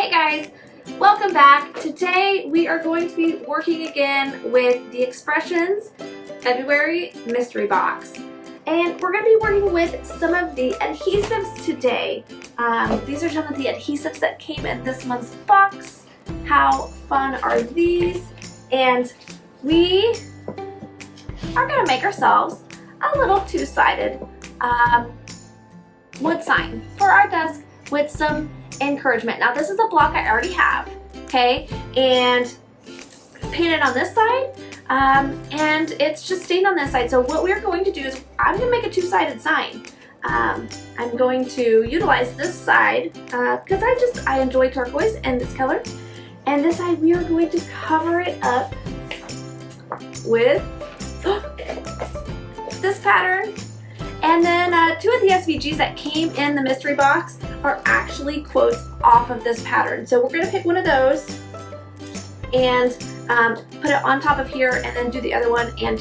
Hey guys, welcome back. Today we are going to be working again with the Expressions February mystery box. And we're going to be working with some of the adhesives today. These are some of the adhesives that came in this month's box. How fun are these? And we are going to make ourselves a little two-sided wood sign for our desk with some encouragement. Now this is a block I already have, okay, and painted on this side, and it's just stained on this side. So what we're going to do is I'm going to make a two-sided sign. I'm going to utilize this side because I enjoy turquoise and this color, and this side we are going to cover it up with this pattern. And then two of the SVGs that came in the mystery box are actually quotes off of this pattern. So we're going to pick one of those and put it on top of here, and then do the other one and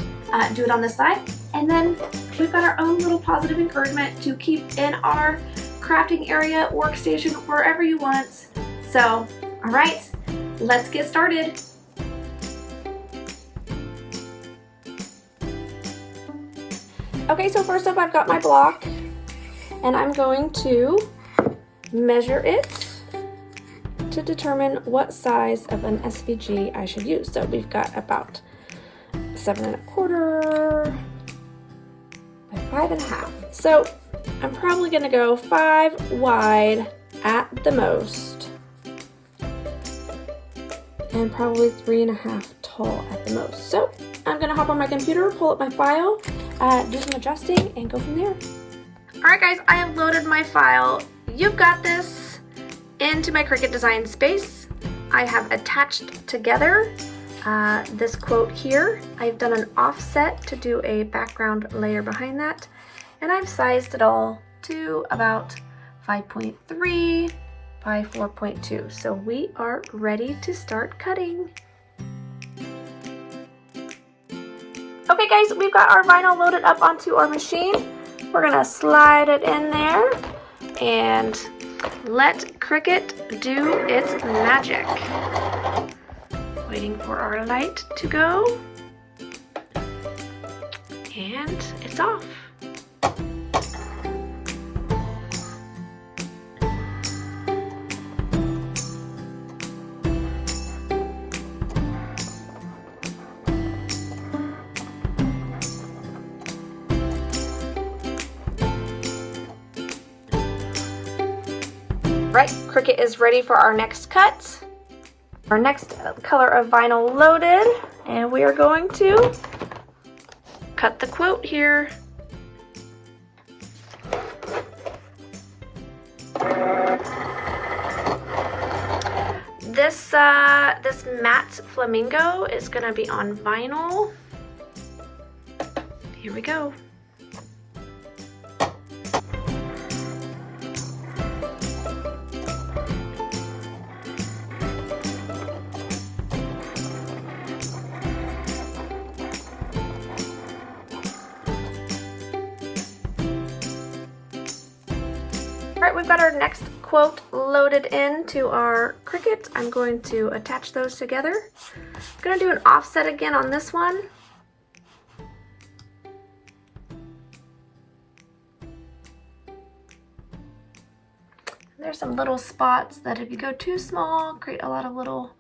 do it on this side. And then we've got our own little positive encouragement to keep in our crafting area, workstation, wherever you want. So, all right, let's get started. Okay, so first up I've got my block, and I'm going to measure it to determine what size of an SVG I should use. So we've got about 7 1/4 by 5 1/2. So I'm probably gonna go 5 wide at the most, and probably 3 1/2 tall at the most. So I'm gonna hop on my computer, pull up my file, do some adjusting, and go from there. Alright guys, I have loaded my file. You've Got This into my Cricut Design space. I have attached together this quote here. I've done an offset to do a background layer behind that, and I've sized it all to about 5.3 by 4.2. So we are ready to start cutting. Okay guys, we've got our vinyl loaded up onto our machine. We're gonna slide it in there and let Cricut do its magic. Waiting for our light to go, and it's off. Right, Cricut is ready for our next cut. Our next color of vinyl loaded, and we are going to cut the quote here. This matte flamingo is going to be on vinyl. Here we go. Alright, we've got our next quote loaded into our Cricut. I'm going to attach those together. I'm going to do an offset again on this one. There's some little spots that if you go too small, create a lot of little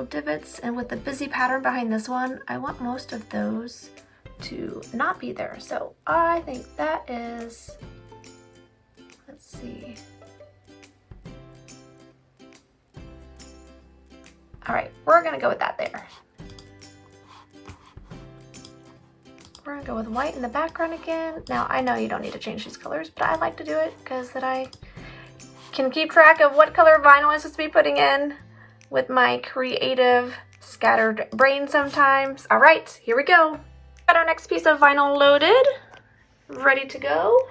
divots. And with the busy pattern behind this one, I want most of those to not be there. So I think that is... Let's see. All right, we're gonna go with that there. We're gonna go with white in the background again. Now, I know you don't need to change these colors, but I like to do it because that I can keep track of what color vinyl I'm supposed to be putting in with my creative scattered brain sometimes. All right, here we go. Got our next piece of vinyl loaded, ready to go.